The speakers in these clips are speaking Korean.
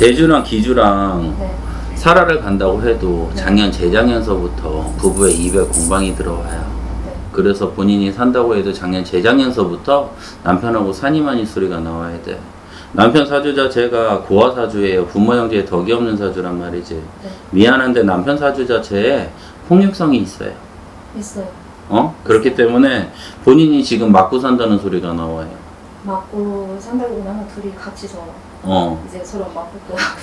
대주랑 기주랑 네. 설화를 간다고 해도 작년 재작년서부터 부부의 이별 공방이 들어와요. 네. 그래서 본인이 산다고 해도 작년 재작년서부터 남편하고 산이만이 소리가 나와야 돼. 남편 사주 자체가 고아 사주예요. 부모 형제에 덕이 없는 사주란 말이지. 네. 미안한데 남편 사주 자체에 폭력성이 있어요. 있어요. 그렇기 때문에 본인이 지금 맞고 산다는 소리가 나와요. 맞고 산다고 보면 둘이 같이서 이제 서로 맞고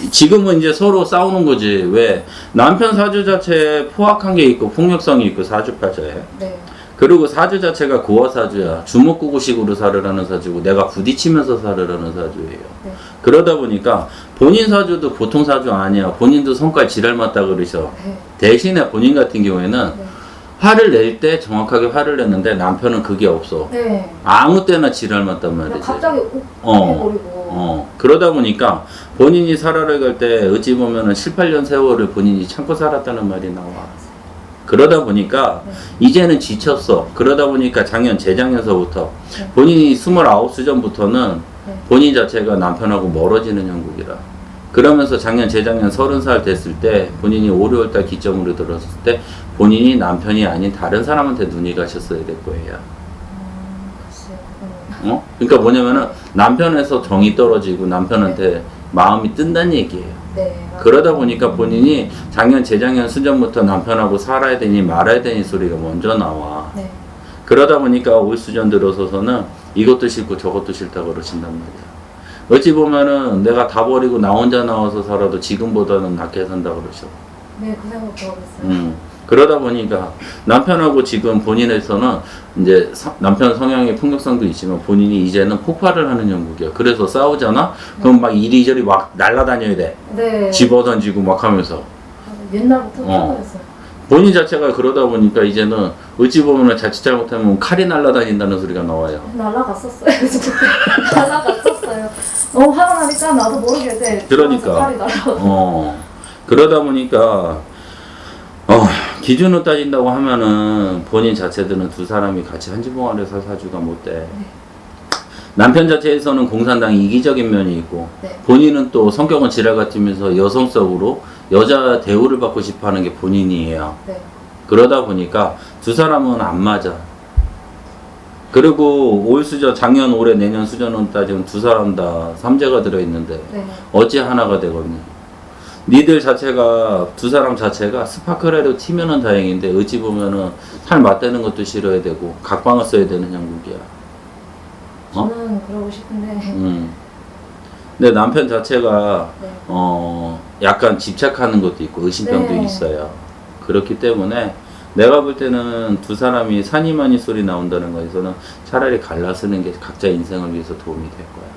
지금은 이제 서로 싸우는 거지. 왜? 남편 사주 자체에 포악한 게 있고 폭력성이 있고 사주파자에. 네. 그리고 사주 자체가 고아 사주야. 주먹구구식으로 살으라는 사주고 내가 부딪히면서 살으라는 사주예요. 네. 그러다 보니까 본인 사주도 보통 사주 아니야. 본인도 성깔 지랄 맞다 그러셔. 네. 대신에 본인 같은 경우에는 네. 화를 낼 때 정확하게 화를 내는데 남편은 그게 없어. 네. 아무 때나 지랄 맞단 말이지. 갑자기 욱 해버리고. 그러다 보니까 본인이 살아를 갈 때 어찌 보면은 7, 8년 세월을 본인이 참고 살았다는 말이 나와. 그러다 보니까 네. 이제는 지쳤어. 그러다 보니까 작년, 재작년서부터 네. 본인이 29 수전부터는 네. 본인 자체가 남편하고 멀어지는 형국이라. 그러면서 작년, 재작년 30살 됐을 때 본인이 5, 6월달 기점으로 들었을 때 본인이 남편이 아닌 다른 사람한테 눈이 가셨어야 될 거예요. 글쎄요. 그러니까 뭐냐면은 남편에서 정이 떨어지고 남편한테 마음이 뜬다는 얘기예요. 네. 맞아요. 그러다 보니까 본인이 작년, 재작년 수전부터 남편하고 살아야 되니 말아야 되니 소리가 먼저 나와. 네. 그러다 보니까 올 수전 들어서서는 이것도 싫고 저것도 싫다고 그러신단 말이야. 어찌 보면은 내가 다 버리고 나 혼자 나와서 살아도 지금보다는 낫게 산다 그러셔. 네, 그 생각도 하고 있어요. 그러다 보니까 남편하고 지금 본인에서는 이제 남편 성향의 폭력성도 있지만 본인이 이제는 폭발을 하는 형국이야. 그래서 싸우잖아? 그럼 막 이리저리 막 날아다녀야 돼. 네. 집어던지고 막 하면서. 옛날부터 그랬어요. 본인 자체가 그러다 보니까 이제는 어찌 보면 자칫 잘못하면 칼이 날아다닌다는 소리가 나와요. 날아갔었어요. 날아갔었어요. 너무 화가 나니까 나도 모르게 이제 그러니까. 칼이 날아가. 그러다 보니까 기준으로 따진다고 하면은 본인 자체들은 두 사람이 같이 한 지붕 아래서 사주가 못 돼. 네. 남편 자체에서는 공산당이 이기적인 면이 있고 네. 본인은 또 성격은 지랄 같으면서 여성적으로 여자 대우를 받고 싶어 하는 게 본인이에요. 네. 그러다 보니까 두 사람은 안 맞아. 그리고 올 수전, 작년, 올해, 내년 수전은 따지면 두 사람 다 삼재가 들어있는데 네. 어찌 하나가 되거든요. 니들 자체가, 두 사람 자체가 스파크라도 튀면은 다행인데 어찌 보면은 살 맞대는 것도 싫어야 되고 각방을 써야 되는 형국이야. 저는 그러고 싶은데. 근데 남편 자체가 네. 약간 집착하는 것도 있고 의심병도 네. 있어요. 그렇기 때문에 내가 볼 때는 두 사람이 산이만이 소리 나온다는 거에서는 차라리 갈라쓰는 게 각자 인생을 위해서 도움이 될 거야.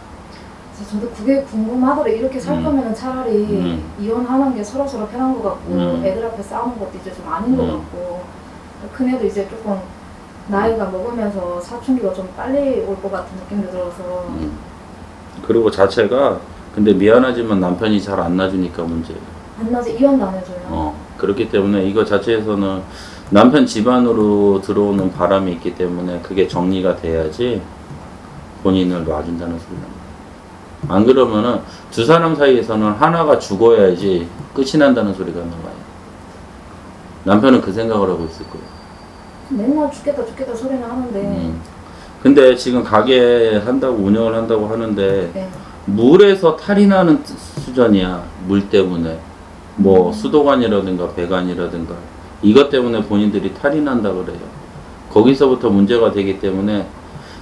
저도 그게 궁금하더라고요. 이렇게 살 거면 차라리 이혼하는 게 서로서로 편한 것 같고 애들 앞에 싸우는 것도 이제 좀 아닌 것 같고 큰애도 이제 조금 나이가 먹으면서 사춘기가 좀 빨리 올 것 같은 느낌도 들어서 그리고 자체가 근데 미안하지만 남편이 잘 안 놔주니까 문제예요. 안 나지 이혼도 안 해줘요. 그렇기 때문에 이거 자체에서는 남편 집안으로 들어오는 바람이 있기 때문에 그게 정리가 돼야지 본인을 놔준다는 소리입니다. 안 그러면은 두 사람 사이에서는 하나가 죽어야지 끝이 난다는 소리가 나와요. 남편은 그 생각을 하고 있을 거예요. 맨날 죽겠다 죽겠다 소리는 하는데 근데 지금 가게 한다고 운영을 한다고 하는데 네. 물에서 탈이 나는 수전이야. 물 때문에 뭐 수도관이라든가 배관이라든가 이것 때문에 본인들이 탈이 난다 그래요. 거기서부터 문제가 되기 때문에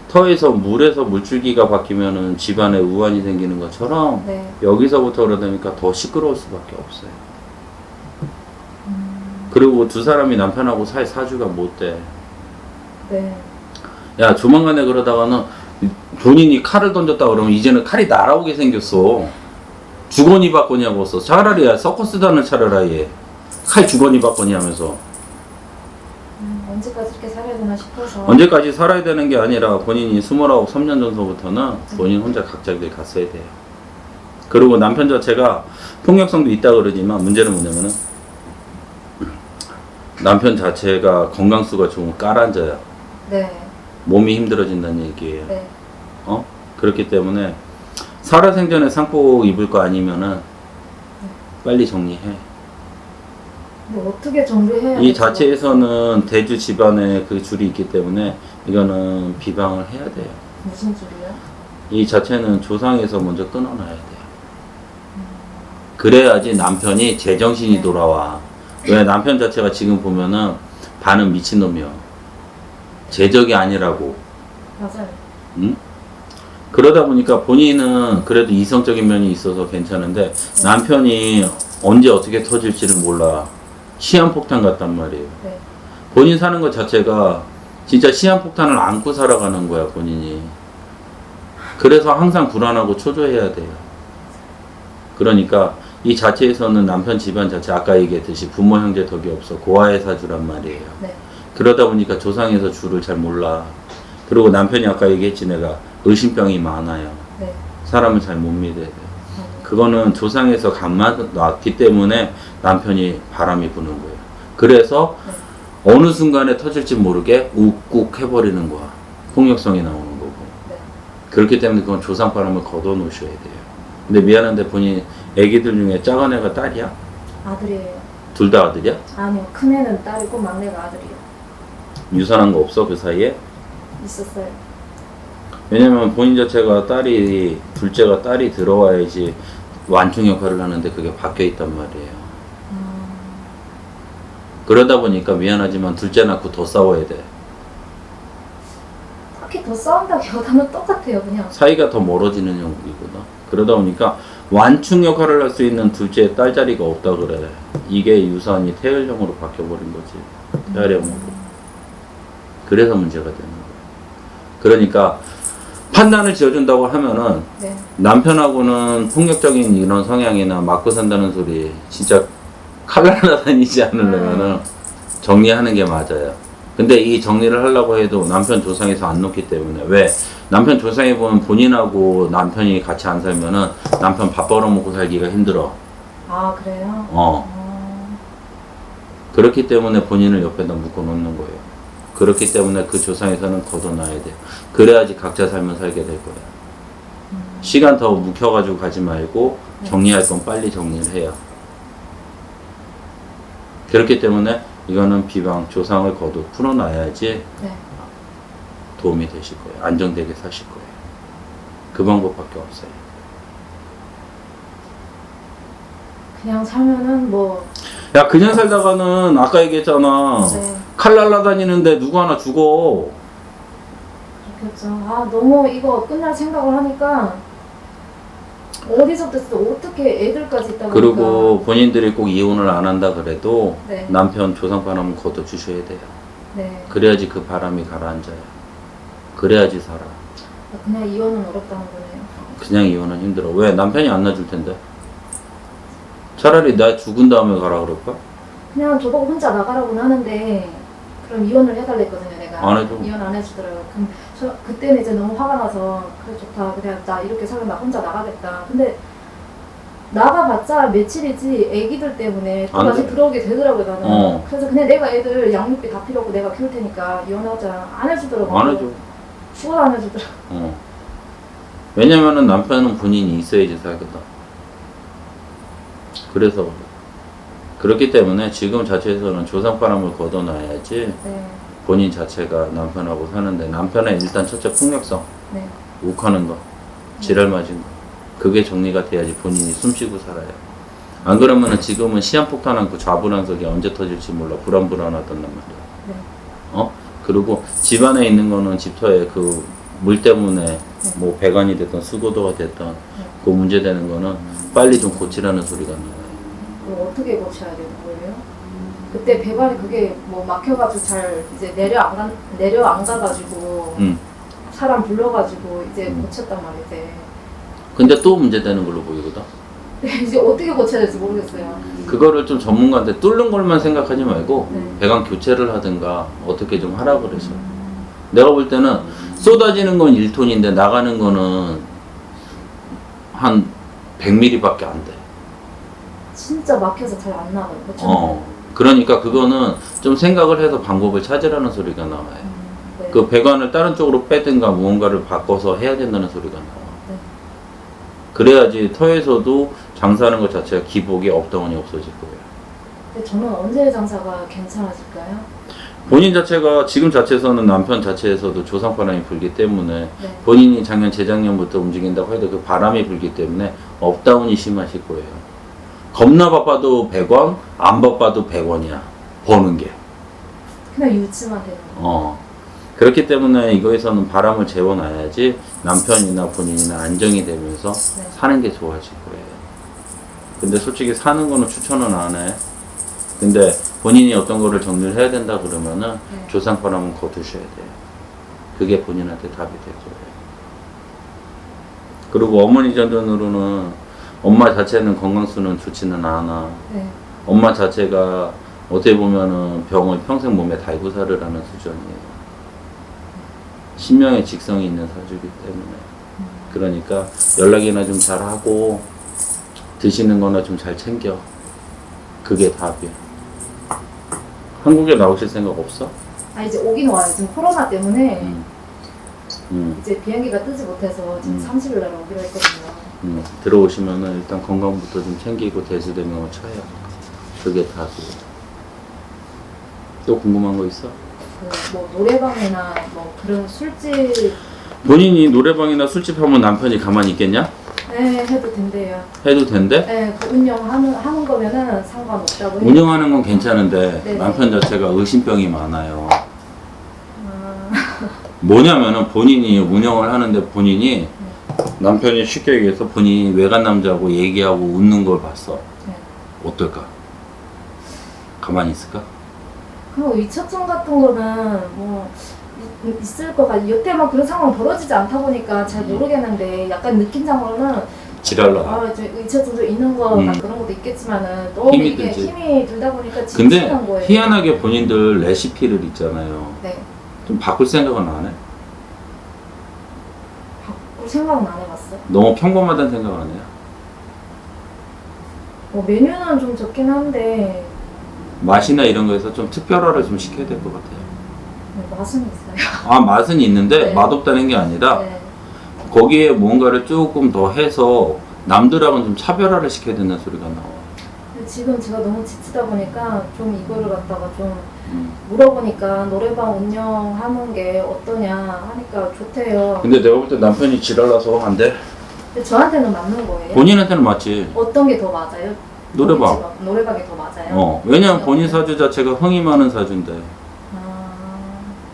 터에서 물에서 물줄기가 바뀌면은 집안에 우환이 생기는 것처럼 네. 여기서부터 그러다 보니까 더 시끄러울 수밖에 없어요. 그리고 두 사람이 남편하고 사이 사주가 못 돼. 네. 야, 조만간에 그러다가는 본인이 칼을 던졌다 그러면 이제는 칼이 날아오게 생겼어. 주거니 받거니 하고 있어. 차라리 야, 서커스단을 차려라 얘. 칼 주거니 받거니 하면서. 언제까지 이렇게 살아야 되나 싶어서. 언제까지 살아야 되는 게 아니라 본인이 29, 3년 전서부터는 본인 혼자 각자 길 갔어야 돼요. 그리고 남편 자체가 폭력성도 있다 그러지만 문제는 뭐냐면은 남편 자체가 건강수가 좀 깔아앉아요. 네. 몸이 힘들어진다는 얘기예요. 네. 그렇기 때문에 살아생전에 상복 입을 거 아니면은 빨리 정리해. 뭐 어떻게 정리해야 이 될지 자체에서는 대주 집안에 그 줄이 있기 때문에 이거는 비방을 해야 돼요. 무슨 줄이요? 이 자체는 조상에서 먼저 끊어놔야 돼요. 그래야지 남편이 제정신이 네. 돌아와. 왜 남편 자체가 지금 보면은 반은 미친놈이야. 제적이 아니라고. 맞아요. 응? 그러다 보니까 본인은 그래도 이성적인 면이 있어서 괜찮은데 남편이 언제 어떻게 터질지를 몰라. 시한폭탄 같단 말이에요. 네. 본인 사는 것 자체가 진짜 시한폭탄을 안고 살아가는 거야, 본인이. 그래서 항상 불안하고 초조해야 돼요. 그러니까 이 자체에서는 남편 집안 자체 아까 얘기했듯이 부모 형제 덕이 없어 고아의 사주란 말이에요. 네. 그러다 보니까 조상에서 줄을 잘 몰라. 그리고 남편이 아까 얘기했지 내가 의심병이 많아요. 네. 사람을 잘 못 믿어야 돼요. 그거는 조상에서 감만 놨기 때문에 남편이 바람이 부는 거예요. 그래서 네. 어느 순간에 터질지 모르게 욱욱 해버리는 거야. 폭력성이 나오는 거고. 네. 그렇기 때문에 그건 조상 바람을 걷어 놓으셔야 돼요. 근데 미안한데 본인 애기들 중에 작은 애가 딸이야? 아들이에요. 둘 다 아들이야? 아니요. 큰애는 딸이고 막내가 아들이요. 유산한 거 없어 그 사이에? 있었어요. 왜냐면 본인 자체가 둘째가 딸이 들어와야지 완충 역할을 하는데 그게 박혀 있단 말이에요. 그러다 보니까 미안하지만 둘째 낳고 더 싸워야 돼. 딱히 더 싸운다기보다는 똑같아요. 그냥. 사이가 더 멀어지는 형국이거든. 그러다 보니까 완충 역할을 할 수 있는 둘째 딸 자리가 없다 그래. 이게 유산이 태열형으로 바뀌어버린 거지. 태열형으로. 그래서 문제가 되는 거야. 그러니까 판단을 지어준다고 하면은 네. 남편하고는 폭력적인 이런 성향이나 맞고 산다는 소리 진짜 칼 날라다니지 않으려면은 정리하는 게 맞아요. 근데 이 정리를 하려고 해도 남편 조상에서 안 놓기 때문에 왜? 남편 조상에 보면 본인하고 남편이 같이 안 살면은 남편 밥 벌어먹고 살기가 힘들어. 아 그래요? 그렇기 때문에 본인을 옆에다 묶어놓는 거예요. 그렇기 때문에 그 조상에서는 걷어놔야 돼요. 그래야지 각자 삶을 살게 될 거예요. 시간 더 묵혀가지고 가지 말고 정리할 건 빨리 정리를 해요. 그렇기 때문에 이거는 비방, 조상을 거둬 풀어놔야지 네. 도움이 되실 거예요. 안정되게 사실 거예요. 그 방법밖에 없어요. 그냥 살면은 뭐. 야, 그냥 살다가는 아까 얘기했잖아. 네. 칼 날라다니는데 누구 하나 죽어. 그렇겠죠. 아 너무 이거 끝날 생각을 하니까 어디서부터 어떻게 애들까지 있다 보니까. 그리고 본인들이 꼭 이혼을 안 한다 그래도 네. 남편 조상 바람은 걷어 주셔야 돼요. 네. 그래야지 그 바람이 가라앉아요. 그래야지 살아. 그냥 이혼은 어렵다는 거네요. 그냥 이혼은 힘들어. 왜? 남편이 안 놔줄 텐데. 차라리 나 죽은 다음에 가라 그럴까? 그냥 저보고 혼자 나가라고는 하는데 그럼 이혼을 해달랬거든요 내가. 안 해줘. 이혼 안 해주더라고요. 그럼 저 그때는 이제 너무 화가 나서 그래 좋다 그냥 나 이렇게 살면 나 혼자 나가겠다. 근데 나가봤자 며칠이지 애기들 때문에 또 안 다시 돼. 들어오게 되더라고요 나는. 어. 그래서 그냥 내가 애들 양육비 다 필요 없고 내가 키울 테니까 이혼하자. 안 해주더라고요. 안 해줘. 죽어도 안 해주더라고요. 왜냐면은 남편은 본인이 있어야지 살거든. 그래서 그래. 그렇기 때문에 지금 자체에서는 조상바람을 걷어놔야지 네. 본인 자체가 남편하고 사는데 남편의 일단 첫째 폭력성, 네. 욱하는 거, 지랄 맞은 거 그게 정리가 돼야지 본인이 숨쉬고 살아요. 안 그러면은 지금은 시한폭탄 안고 좌불안석이 언제 터질지 몰라 불안불안하단 말이야. 네. 그리고 집안에 있는 거는 집터에 그 물 때문에 뭐 배관이 됐던 수고도가 됐던 그 문제되는 거는 빨리 좀 고치라는 소리가 나와요. 그럼 어떻게 고쳐야 되는 거예요? 그때 배관이 그게 뭐 막혀가지고 잘 이제 내려 안 가가지고 사람 불러가지고 이제 고쳤단 말이지. 근데 또 문제되는 걸로 보이거든. 이제 어떻게 고쳐야 될지 모르겠어요. 그거를 좀 전문가한테 뚫는 걸만 생각하지 말고 네. 배관 교체를 하든가 어떻게 좀 하라 그래서. 내가 볼 때는 쏟아지는 건 1톤인데 나가는 거는 한 100mm밖에 안 돼. 진짜 막혀서 잘 안 나가요. 고쳐. 그러니까 그거는 좀 생각을 해서 방법을 찾으라는 소리가 나와요. 네. 그 배관을 다른 쪽으로 빼든가 무언가를 바꿔서 해야 된다는 소리가 나와. 네. 그래야지 터에서도 장사하는 것 자체가 기복이 업다운이 없어질 거예요. 근데 저는 언제 장사가 괜찮아질까요? 본인 자체가 지금 자체에서는 남편 자체에서도 조상바람이 불기 때문에 네. 본인이 작년 재작년부터 움직인다고 해도 그 바람이 불기 때문에 업다운이 심하실 거예요. 겁나 바빠도 100원, 안 바빠도 100원이야. 버는 게. 그냥 유지만 되는 거. 그렇기 때문에 이거에서는 바람을 재워놔야지 남편이나 본인이나 안정이 되면서 네. 사는 게 좋아질 거예요. 근데 솔직히 사는 거는 추천은 안 해. 근데 본인이 어떤 거를 정리를 해야 된다 그러면은 네. 조상바람은 거두셔야 돼요. 그게 본인한테 답이 될 거예요. 그리고 어머니 전전으로는 엄마 자체는 건강수는 좋지는 않아. 네. 엄마 자체가 어떻게 보면은 병을 평생 몸에 달고 살으라는 수준이에요. 신명의 직성이 있는 사주이기 때문에. 그러니까 연락이나 좀 잘하고 드시는 거나 좀 잘 챙겨. 그게 답이야. 한국에 나오실 생각 없어? 아 이제 오긴 와요. 지금 코로나 때문에 음. 이제 비행기가 뜨지 못해서 지금 30일 날 오기로 했거든요. 들어오시면은 일단 건강부터 좀 챙기고 대수대명을 쳐요. 그게 답이에요. 또 궁금한 거 있어? 뭐 노래방이나 뭐 그런 술집 본인이 노래방이나 술집 하면 남편이 가만히 있겠냐? 네 해도 된대요. 해도 된대? 네, 그 운영하는 거면은 상관없다고 해요. 운영하는 건 괜찮은데 네. 남편 자체가 의심병이 많아요. 아, 뭐냐면은 본인이 운영을 하는데 본인이 남편이 쉽게 얘기해서 본인이 외간 남자하고 얘기하고 웃는 걸 봤어. 네. 어떨까? 가만히 있을까? 그리고 위처증 같은 거는 뭐 있을 것 같아요. 여태 막 그런 상황 벌어지지 않다 보니까 잘 모르겠는데 약간 느낌상으로는 지랄라. 아, 저 위처증도 있는 거 막 그런 것도 있겠지만은 너무 힘이 이게 들지. 힘이 들다 보니까 근데 지치는 거예요. 희한하게 본인들 레시피를 있잖아요. 네. 좀 바꿀 생각은 안 해. 바꿀 생각은 안 해봤어요. 너무 평범하다는 생각 안 해요. 뭐 메뉴는 좀 적긴 한데 맛이나 이런 거에서 좀 특별화를 좀 시켜야 될 것 같아요. 맛은 있어요. 아, 맛은 있는데 네. 맛없다는 게 아니라 네. 거기에 뭔가를 조금 더 해서 남들하고는 좀 차별화를 시켜야 된다는 소리가 나와. 근데 지금 제가 너무 지치다 보니까 좀 이거를 갖다가 좀 음. 물어보니까 노래방 운영하는 게 어떠냐 하니까 좋대요. 근데 내가 볼 때 남편이 지랄나서 안 돼. 근데 저한테는 맞는 거예요? 본인한테는 맞지. 어떤 게 더 맞아요? 노래방. 노래방이 더 맞아요? 왜냐면 본인 사주 자체가 흥이 많은 사주인데 아,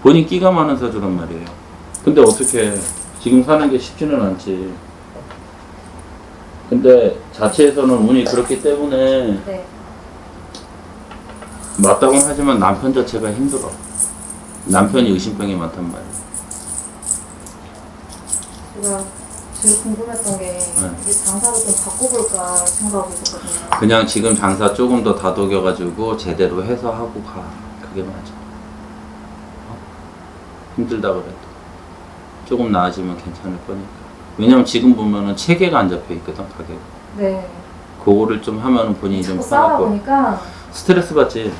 본인 끼가 많은 사주란 말이에요. 근데 어떻게 지금 사는 게 쉽지는 않지. 근데 자체에서는 운이 그렇기 때문에 네. 맞다고는 하지만 남편 자체가 힘들어. 남편이 의심병이 많단 말이야. 제가 제일 궁금했던 게 이제 장사를 좀 바꿔볼까 생각하고 있었거든요. 그냥 지금 장사 조금 더 다독여가지고 제대로 해서 하고 가. 그게 맞아. 힘들다 그래도 조금 나아지면 괜찮을 거니까. 왜냐면 지금 보면은 체계가 안 잡혀 있거든, 가게가. 네. 그거를 좀 하면은 본인이 좀 자꾸 싸우다 싸우고 보니까 스트레스 받지.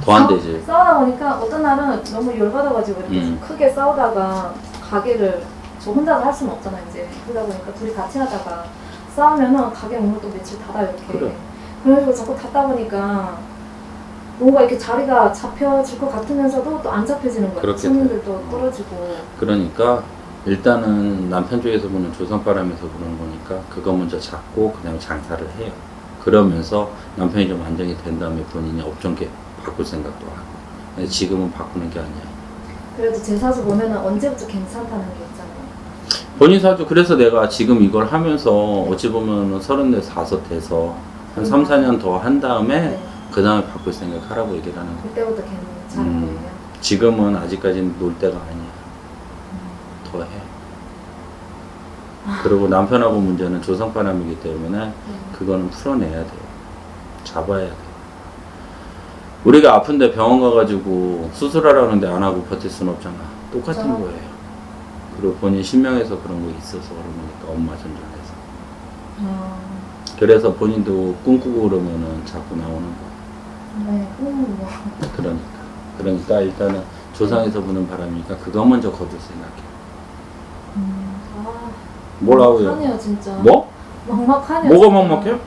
더 안 되지. 싸우다 보니까 어떤 날은 너무 열받아가지고 이렇게 좀 크게 싸우다가 가게를 저 혼자서 할 수는 없잖아 이제. 그러다 보니까 둘이 같이 하다가 싸우면은 가게 문을 또 며칠 닫아 이렇게. 그래. 그래가지고 자꾸 닫다 보니까 뭔가 이렇게 자리가 잡혀질 것 같으면서도 또 안 잡혀지는 거예요. 그렇게 손님들도 떨어지고. 그러니까 일단은 남편 쪽에서 보는 조선바람에서 보는 거니까 그거 먼저 잡고 그냥 장사를 해요. 그러면서 남편이 좀 안정이 된 다음에 본인이 업종계 바꿀 생각도 하고. 근데 지금은 바꾸는 게 아니야. 그래도 제 사주 보면은 언제부터 괜찮다는 게 있잖아요. 본인 사주 그래서 내가 지금 이걸 하면서 어찌 보면은 34, 5 돼서 한 3, 4년 더 한 다음에 네. 그 다음에 바꿀 생각 하라고 얘기를 하는 거야. 그때부터 괜찮은 거예요. 지금은 아직까지는 놀 때가 아니야. 더 해. 그리고 남편하고 문제는 조상바람이기 때문에 그거는 풀어내야 돼요. 잡아야 돼. 우리가 아픈데 병원 가가지고 수술하라는데 안 하고 버틸 수는 없잖아. 똑같은 그렇죠. 거예요. 그리고 본인 신명에서 그런 거 있어서 그런 거니까 엄마 전전에서. 그래서 본인도 꿈꾸고 그러면은 자꾸 나오는 거야. 네, 뭐. 그러니까 일단은 조상에서 부는 바람이니까 그거 먼저 거둘 생각해. 아, 뭐라고요? 하네요 진짜. 뭐? 막막하냐. 뭐가 진짜. 막막해요?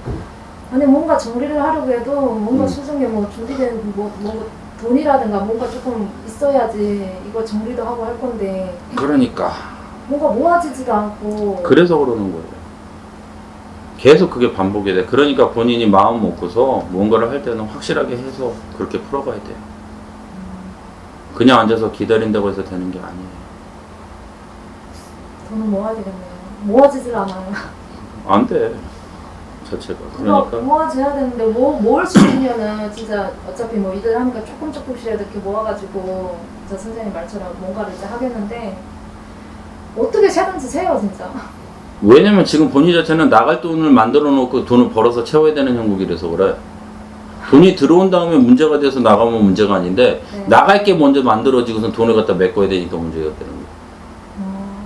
아니 뭔가 정리를 하려고 해도 뭔가 음. 수중에 뭐 준비된 뭔가 돈이라든가 뭔가 조금 있어야지 이거 정리도 하고 할 건데 그러니까 뭔가 모아지지도 않고. 그래서 그러는 거예요. 계속 그게 반복이 돼. 그러니까 본인이 마음 먹고서 뭔가를 할 때는 확실하게 해서 그렇게 풀어가야 돼요. 그냥 앉아서 기다린다고 해서 되는 게 아니에요. 돈을 모아야 되겠네요. 모아지질 않아요. 안 돼. 자체가. 그러니까 그러니까 모아져야 되는데 모을 수 있으면은 진짜 어차피 뭐 일을 하니까 조금씩이라도 이렇게 모아가지고 진짜 선생님 말처럼 뭔가를 이제 하겠는데 어떻게 세든지 세요 진짜. 왜냐면 지금 본인 자체는 나갈 돈을 만들어 놓고 돈을 벌어서 채워야 되는 형국이라서 그래. 돈이 들어온 다음에 문제가 돼서 나가면 문제가 아닌데 네. 나갈 게 먼저 만들어지고선 돈을 갖다 메꿔야 되니까 문제가 되는 거야.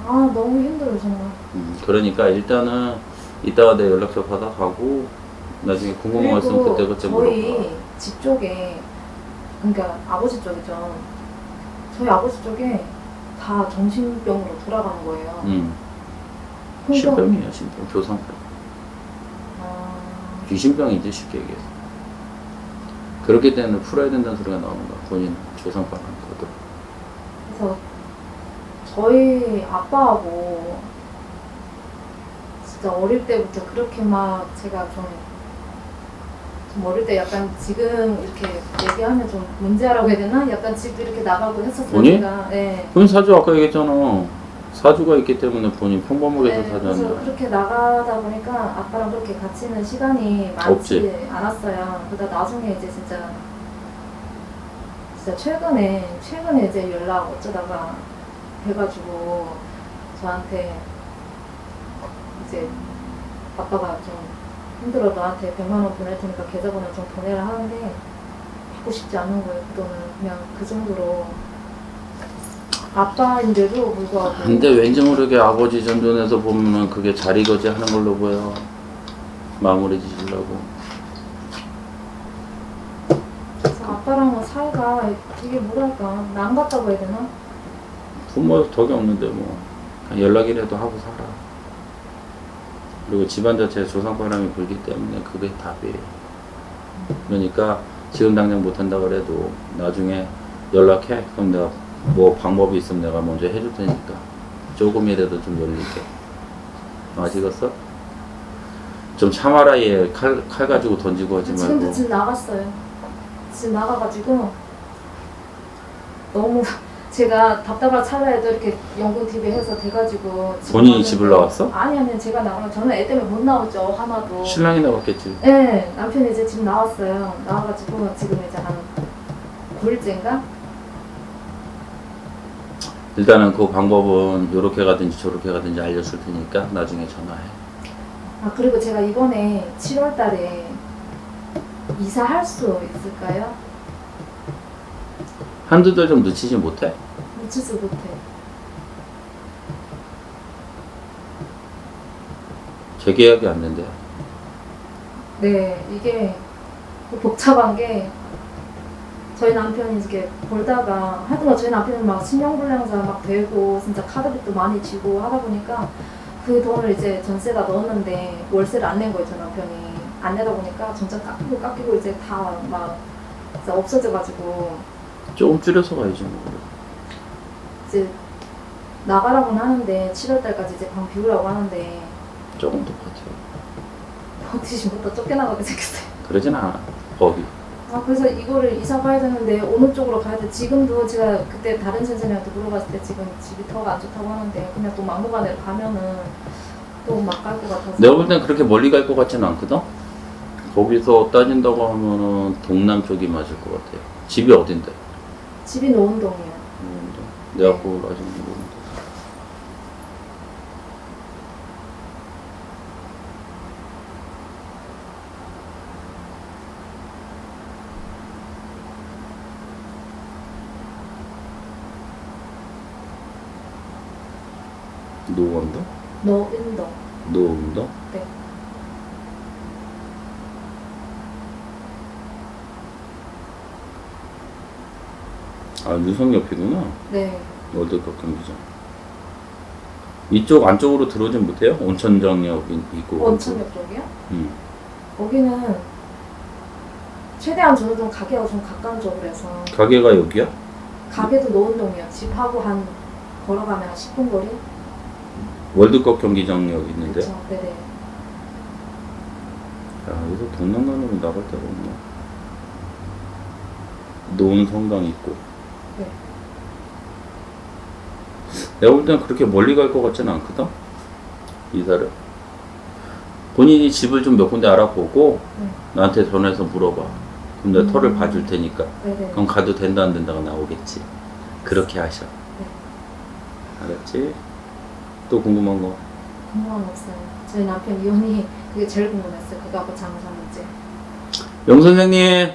아 너무 힘들어요 정말. 그러니까 일단은 이따가 내 연락처 받아가고 나중에 궁금한 거 있으면 그리고 그때 물어봐. 저희 집 쪽에 그러니까 아버지 쪽이죠. 저희 아버지 쪽에 다 정신병으로 돌아가는 거예요. 그러니까 신병이에요, 신병. 조상병. 아, 귀신병이지 쉽게 얘기해서. 그렇기 때문에 풀어야 된다는 소리가 나오는 거야. 본인은 조상병 거든. 그래서 저희 아빠하고 진짜 어릴 때부터 그렇게 막 제가 좀 어릴 때 약간 지금 이렇게 얘기하면 좀 문제라고 해야 되나? 약간 집도 이렇게 나가고 했었어요. 본인? 제가. 네. 본인 사주 아까 얘기했잖아. 사주가 있기 때문에 본인 평범하게 해서 네, 사주 그래서 한다. 그렇게 나가다 보니까 아빠랑 그렇게 같이 있는 시간이 많지 없지. 않았어요. 그러다 나중에 이제 진짜 최근에 이제 연락 어쩌다가 해가지고 저한테 이제 아빠가 좀 힘들어 너한테 100만 원 보낼 테니까 계좌번호 좀 보내라 하는데 받고 싶지 않은 거예요. 그 돈은 그냥 그 정도로 아빠인데도 불구하고. 근데 왠지 모르게 아버지 전전에서 보면은 그게 자리거지 하는 걸로 보여. 마무리 지으려고. 그래서 아빠랑은 사이가 이게 뭐랄까 남 같다고 해야 되나? 부모 덕이 없는데 뭐 그냥 연락이라도 하고 살아. 그리고 집안 자체에 조상바람이 불기 때문에 그게 답이에요. 그러니까 지금 당장 못한다 그래도 나중에 연락해. 그럼 내가 뭐 방법이 있으면 내가 먼저 해줄 테니까 조금이라도 좀 열릴게. 아시겠어? 좀 참아라. 얘 칼 가지고 던지고 하지 말고. 지금도 집 나갔어요. 집 나가가지고 너무 제가 답답한 찰나에도 이렇게 연금 TV 해서 돼가지고 본인이 집을 나왔어? 아니 제가 나가면 저는 애 때문에 못 나오죠 하나도. 신랑이 나왔겠지. 네 남편이 이제 집 나왔어요. 나와가지고 지금 이제 한 9일째인가? 일단은 그 방법은 요렇게 가든지 저렇게 가든지 알려줄 테니까 나중에 전화해. 아 그리고 제가 이번에 7월달에 이사할 수 있을까요? 한두 달 좀 늦추지 못해? 놓치지 못해. 재계약이 안 된대요. 네, 이게 복잡한 게 저희 남편이 이렇게 벌다가 하여튼 저희 남편은 막 신용불량자 막 되고 진짜 카드빚도 많이 지고 하다 보니까 그 돈을 이제 전세다 넣었는데 월세를 안 낸 거예요. 저희 남편이 안 내다 보니까 점점 깎이고 이제 다 막 없어져가지고 조금 줄여서 가야지 뭐. 이제 나가라고는 하는데 7월달까지 이제 방 비우라고 하는데 조금 더 버텨. 버티지 못해 쫓겨나가게 생겼어요. 그러진 않아. 법이. 아 그래서 이거를 이사 가야 되는데 어느 쪽으로 가야 돼? 지금도 제가 그때 다른 선생님한테 물어봤을 때 지금 집이 더가 안 좋다고 하는데 그냥 또 막무가내로 가면은 또 막 갈 것 같아서. 내가 볼 땐 그렇게 멀리 갈 것 같지는 않거든? 거기서 따진다고 하면은 동남 쪽이 맞을 것 같아요. 집이 어딘데? 집이 노원동이에요. 내가 그걸 아직 모르는데. 노원도? 노은동. 노원도? 네. 아, 유성 옆이구나. 네. 월드컵 경기장. 이쪽 안쪽으로 들어오진 못해요? 온천정역 있고. 원천역 쪽이요? 음. 거기는 최대한 저는 좀 가게가 좀 가까운 쪽으로 해서 가게가 여기야? 가게도 노원동이요. 집하고 한 걸어가면 한 10분 거리? 월드컵 경기장역 있는데. 그렇죠. 네네. 야, 여기서 동남아는 나갈 데가 없네. 노은 성당 있고. 네. 내가 볼 때는 그렇게 멀리 갈 것 같지는 않거든? 이사를. 본인이 집을 좀 몇 군데 알아보고 네. 나한테 전화해서 물어봐. 그럼 내가 터를 봐줄 테니까. 네네. 그럼 가도 된다 안 된다가 나오겠지. 그렇게 하셔. 네. 알았지? 또 궁금한 거? 궁금한 거 없어요. 저희 남편 이혼이 그게 제일 궁금했어요. 그거 하고 잠을 잤는지. 영 선생님